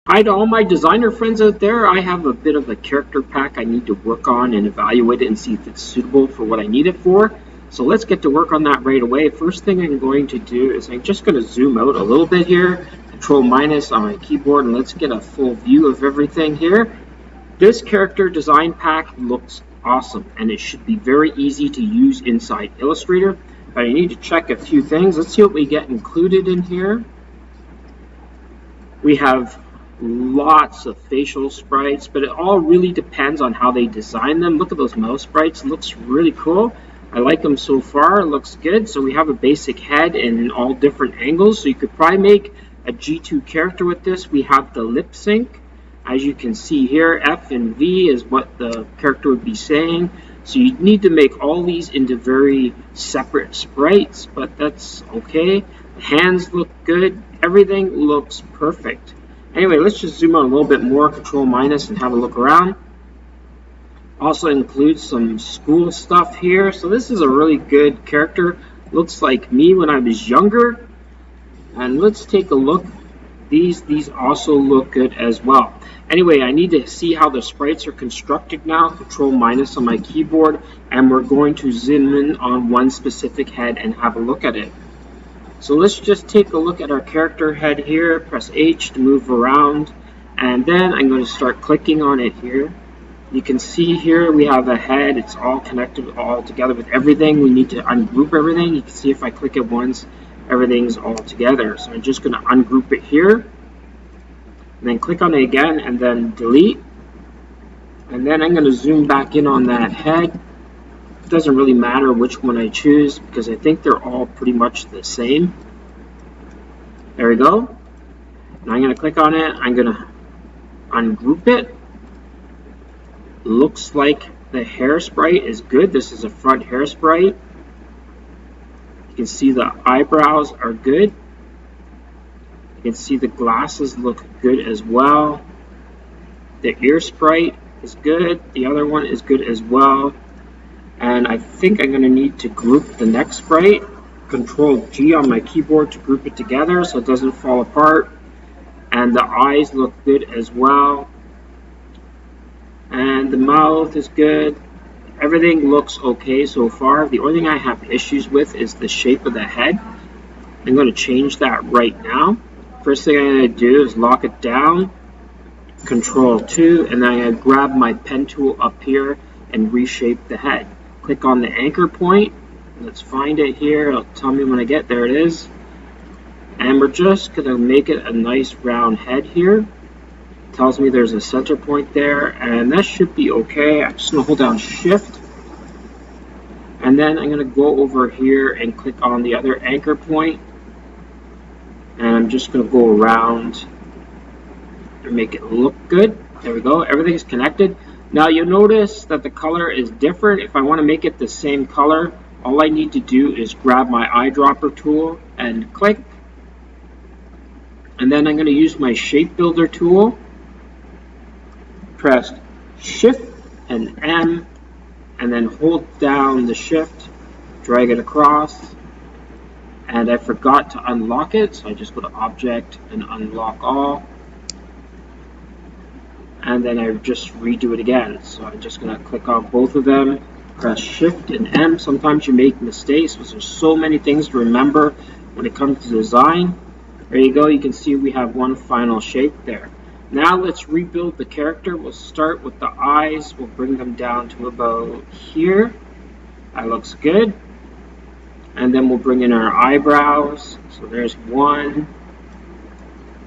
Hi to all my designer friends out there. I have a bit of a character pack I need to work on and evaluate it and see if it's suitable for what I need it for. So let's get to work on that right away. First thing I'm going to do is I'm just going to zoom out a little bit here, Control minus on my keyboard, and let's get a full view of everything here. This character design pack looks awesome, and it should be very easy to use inside Illustrator. But I need to check a few things. Let's see what we get included in here. We have lots of facial sprites, but it all really depends on how they design them. Look at those mouse sprites. It looks really cool. I like them so far. It looks good. So we have a basic head in all different angles. So you could probably make a G2 character with this. We have the lip sync. As you can see here, F and V is what the character would be saying. So you need to make all these into very separate sprites, but that's okay. The hands look good. Everything looks perfect. Anyway, let's just zoom out a little bit more, Control minus, and have a look around. Also includes some school stuff here. So this is a really good character. Looks like me when I was younger. And let's take a look. These also look good as well. Anyway, I need to see how the sprites are constructed now. Control minus on my keyboard. And we're going to zoom in on one specific head and have a look at it. So let's just take a look at our character head here. Press H to move around. And then I'm going to start clicking on it here. You can see here we have a head. It's all connected all together with everything. We need to ungroup everything. You can see if I click it once, everything's all together. So I'm just going to ungroup it here. And then click on it again and then delete. And then I'm going to zoom back in on that head. It doesn't really matter which one I choose because I think they're all pretty much the same. There we go. Now I'm going to click on it. I'm going to ungroup it. Looks like the hair sprite is good. This is a front hair sprite. You can see the eyebrows are good. You can see the glasses look good as well. The ear sprite is good. The other one is good as well. And I think I'm going to need to group the next sprite. Control G on my keyboard to group it together so it doesn't fall apart. And the eyes look good as well. And the mouth is good. Everything looks okay so far. The only thing I have issues with is the shape of the head. I'm going to change that right now. First thing I'm going to do is lock it down. Control 2. And then I'm going to grab my pen tool up here and reshape the head. Click on the anchor point. Let's find it here. It'll tell me when I get there. It is. And we're just going to make it a nice round head here. It tells me there's a center point there. And that should be okay. I'm just going to hold down Shift. And then I'm going to go over here and click on the other anchor point. And I'm just going to go around and make it look good. There we go. Everything's connected. Now you'll notice that the color is different. If I want to make it the same color, all I need to do is grab my eyedropper tool and click. And then I'm going to use my shape builder tool. Press Shift and M and then hold down the Shift, drag it across. And I forgot to unlock it, so I just go to Object and Unlock All. And then I just redo it again. So I'm just going to click on both of them, press Shift and M. Sometimes you make mistakes because there's so many things to remember when it comes to design. There you go. You can see we have one final shape there. Now let's rebuild the character. We'll start with the eyes. We'll bring them down to about here. That looks good. And then we'll bring in our eyebrows. So there's one.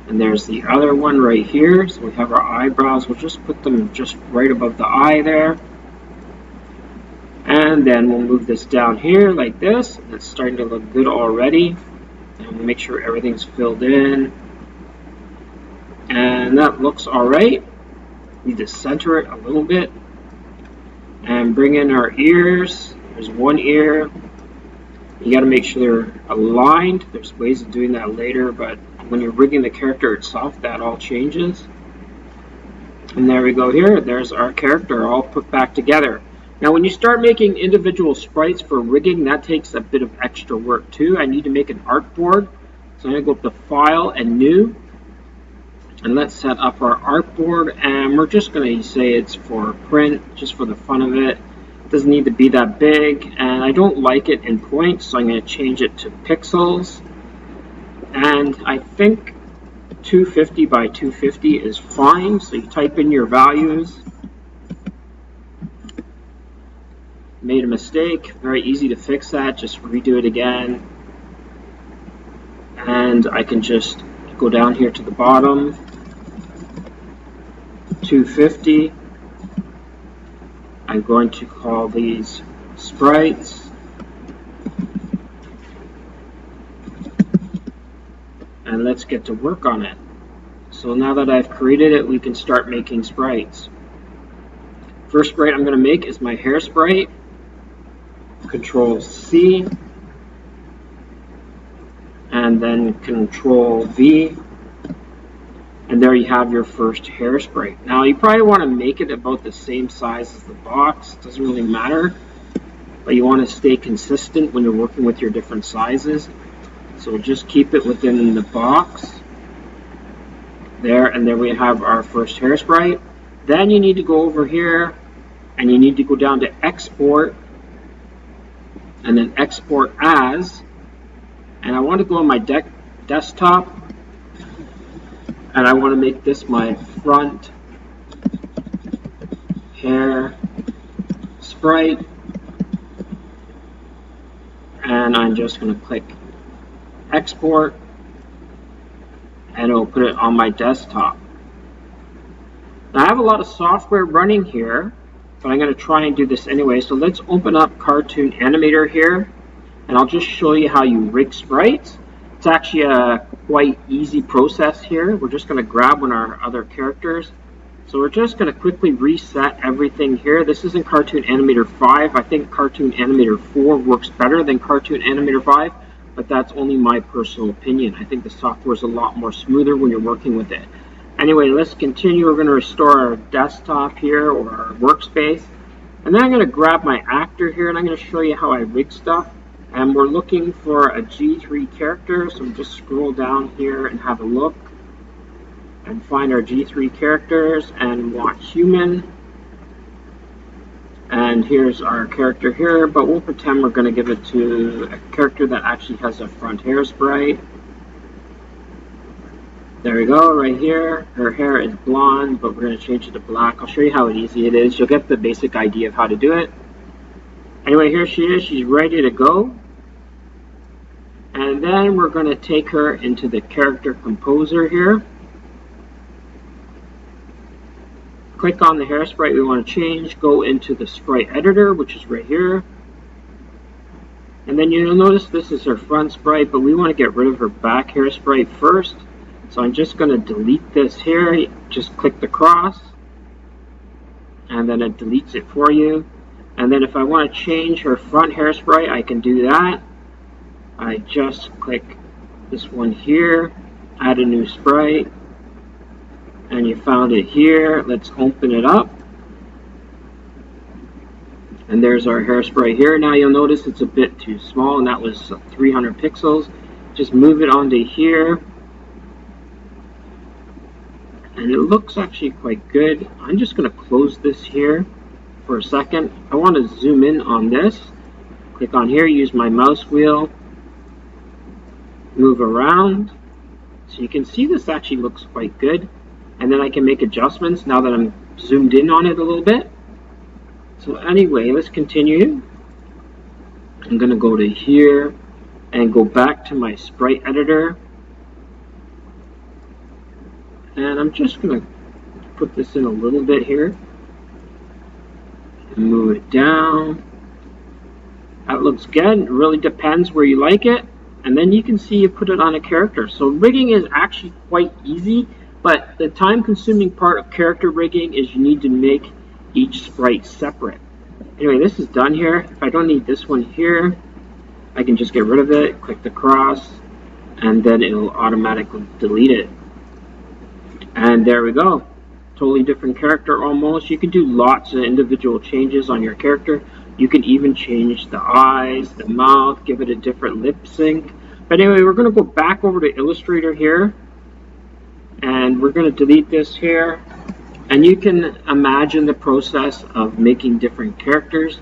And there's the other one right here. So we have our eyebrows. We'll just put them just right above the eye there. And then we'll move this down here like this. And it's starting to look good already. And we'll make sure everything's filled in. And that looks alright. Need to center it a little bit. And bring in our ears. There's one ear. You got to make sure they're aligned. There's ways of doing that later, but when you're rigging the character itself, that all changes. And there we go here. There's our character all put back together. Now, when you start making individual sprites for rigging, that takes a bit of extra work too. I need to make an artboard. So I'm going to go up to File and New. And let's set up our artboard, and we're just going to say it's for print, just for the fun of it. It doesn't need to be that big, and I don't like it in points, so I'm going to change it to pixels. And I think 250 by 250 is fine, so you type in your values. Made a mistake, very easy to fix that, just redo it again. And I can just go down here to the bottom, 250. I'm going to call these sprites. And let's get to work on it. So now that I've created it, we can start making sprites. First sprite I'm going to make is my hair sprite. Control C. And then Control V. And there you have your first hair sprite. Now you probably want to make it about the same size as the box. It doesn't really matter. But you want to stay consistent when you're working with your different sizes. So just keep it within the box. There, and there we have our first hair sprite. Then you need to go over here and you need to go down to export and then export as. And I want to go on my desktop and I want to make this my front hair sprite. And I'm just going to click export and it'll put it on my desktop. Now I have a lot of software running here, but I'm going to try and do this anyway. So let's open up Cartoon Animator here, and I'll just show you how you rig sprites. It's actually a quite easy process here. We're just going to grab one of our other characters. So we're just going to quickly reset everything here. This is in Cartoon Animator 5. I think Cartoon Animator 4 works better than Cartoon Animator 5. But that's only my personal opinion. I think the software is a lot more smoother when you're working with it. Anyway, let's continue. We're going to restore our desktop here or our workspace. And then I'm going to grab my actor here and I'm going to show you how I rig stuff. And we're looking for a G3 character. So just scroll down here and have a look. And find our G3 characters and want human. And here's our character here, but we'll pretend we're going to give it to a character that actually has a front hair sprite. There we go, right here. Her hair is blonde, but we're going to change it to black. I'll show you how easy it is. You'll get the basic idea of how to do it. Anyway, here she is. She's ready to go. And then we're going to take her into the character composer here. Click on the hair sprite we want to change, go into the sprite editor, which is right here. And then you'll notice this is her front sprite, but we want to get rid of her back hair sprite first. So I'm just going to delete this here. Just click the cross, and then it deletes it for you. And then if I want to change her front hair sprite, I can do that. I just click this one here, add a new sprite. And you found it here. Let's open it up. And there's our hair sprite here. Now you'll notice it's a bit too small, and that was 300 pixels. Just move it onto here. And it looks actually quite good. I'm just going to close this here for a second. I want to zoom in on this. Click on here, use my mouse wheel, move around. So you can see this actually looks quite good. And then I can make adjustments now that I'm zoomed in on it a little bit. So anyway, let's continue. I'm going to go to here and go back to my sprite editor. And I'm just going to put this in a little bit here. And move it down. That looks good. It really depends where you like it. And then you can see you put it on a character. So rigging is actually quite easy. But the time-consuming part of character rigging is you need to make each sprite separate. Anyway, this is done here. If I don't need this one here, I can just get rid of it, click the cross, and then it will automatically delete it. And there we go. Totally different character almost. You can do lots of individual changes on your character. You can even change the eyes, the mouth, give it a different lip sync. But anyway, we're going to go back over to Illustrator here. And we're going to delete this here. And you can imagine the process of making different characters.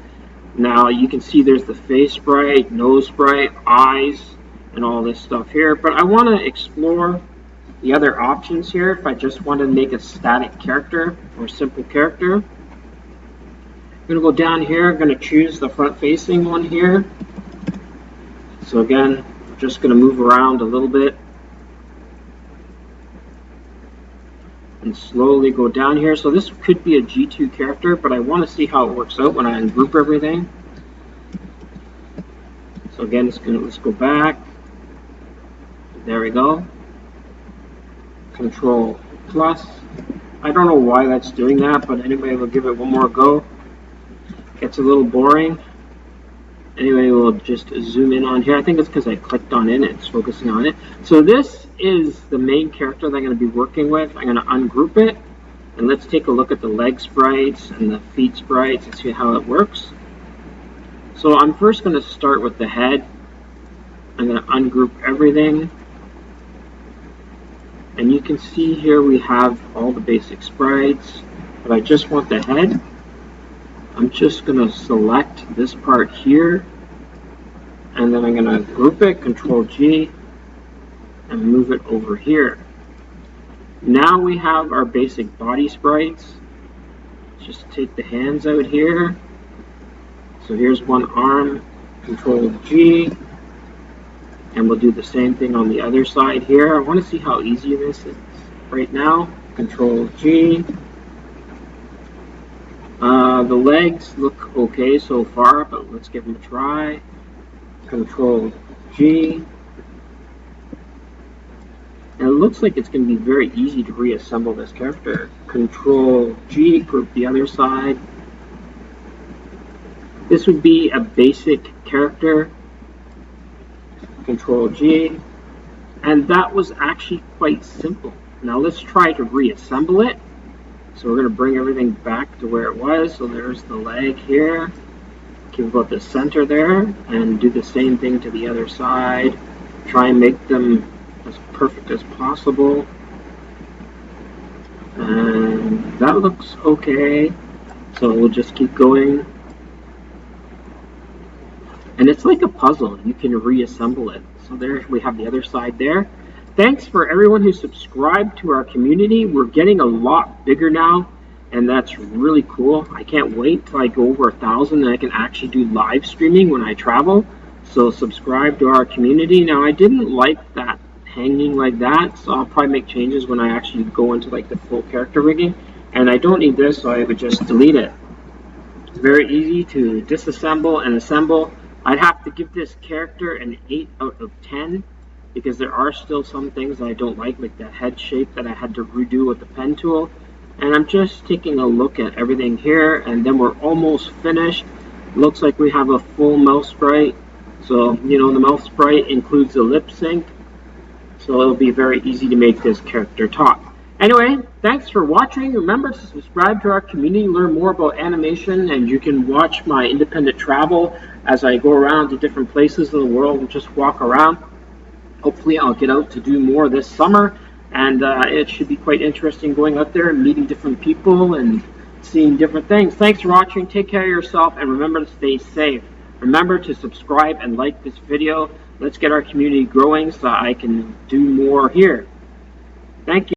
Now you can see there's the face sprite, nose sprite, eyes, and all this stuff here. But I want to explore the other options here if I just want to make a static character or a simple character. I'm going to go down here. I'm going to choose the front facing one here. So again, I'm just going to move around a little bit and slowly go down here. So this could be a G2 character, but I want to see how it works out when I ungroup everything. So again, let's go back. There we go. Control plus. I don't know why that's doing that, but anyway, we'll give it one more go. Gets a little boring. Anyway, we'll just zoom in on here. I think it's because I clicked on it. It's focusing on it. So this is the main character that I'm going to be working with. I'm going to ungroup it. And let's take a look at the leg sprites and the feet sprites and see how it works. So I'm first going to start with the head. I'm going to ungroup everything. And you can see here we have all the basic sprites. But I just want the head. I'm just going to select this part here, and then I'm going to group it, Control G, and move it over here. Now we have our basic body sprites. Just take the hands out here. So here's one arm, Control G, and we'll do the same thing on the other side here. I want to see how easy this is right now. Control G. The legs look okay so far, but let's give them a try. Control G. And it looks like it's going to be very easy to reassemble this character. Control G, group the other side. This would be a basic character. Control G. And that was actually quite simple. Now let's try to reassemble it. So we're going to bring everything back to where it was. So there's the leg here. Keep about the center there. And do the same thing to the other side. Try and make them as perfect as possible. And that looks okay. So we'll just keep going. And it's like a puzzle. You can reassemble it. So there we have the other side there. Thanks for everyone who subscribed to our community. We're getting a lot bigger now, and that's really cool. I can't wait till I go over 1,000 and I can actually do live streaming when I travel. So subscribe to our community. Now, I didn't like that hanging like that, so I'll probably make changes when I actually go into like the full character rigging. And I don't need this, so I would just delete it. It's very easy to disassemble and assemble. I'd have to give this character an 8 out of 10. Because there are still some things that I don't like the head shape that I had to redo with the pen tool. And I'm just taking a look at everything here, and then we're almost finished. Looks like we have a full mouth sprite. So, you know, the mouth sprite includes the lip sync. So it'll be very easy to make this character talk. Anyway, thanks for watching. Remember to subscribe to our community, learn more about animation, and you can watch my independent travel as I go around to different places in the world and just walk around. Hopefully I'll get out to do more this summer, and it should be quite interesting going out there and meeting different people and seeing different things. Thanks for watching. Take care of yourself, and remember to stay safe. Remember to subscribe and like this video. Let's get our community growing so I can do more here. Thank you.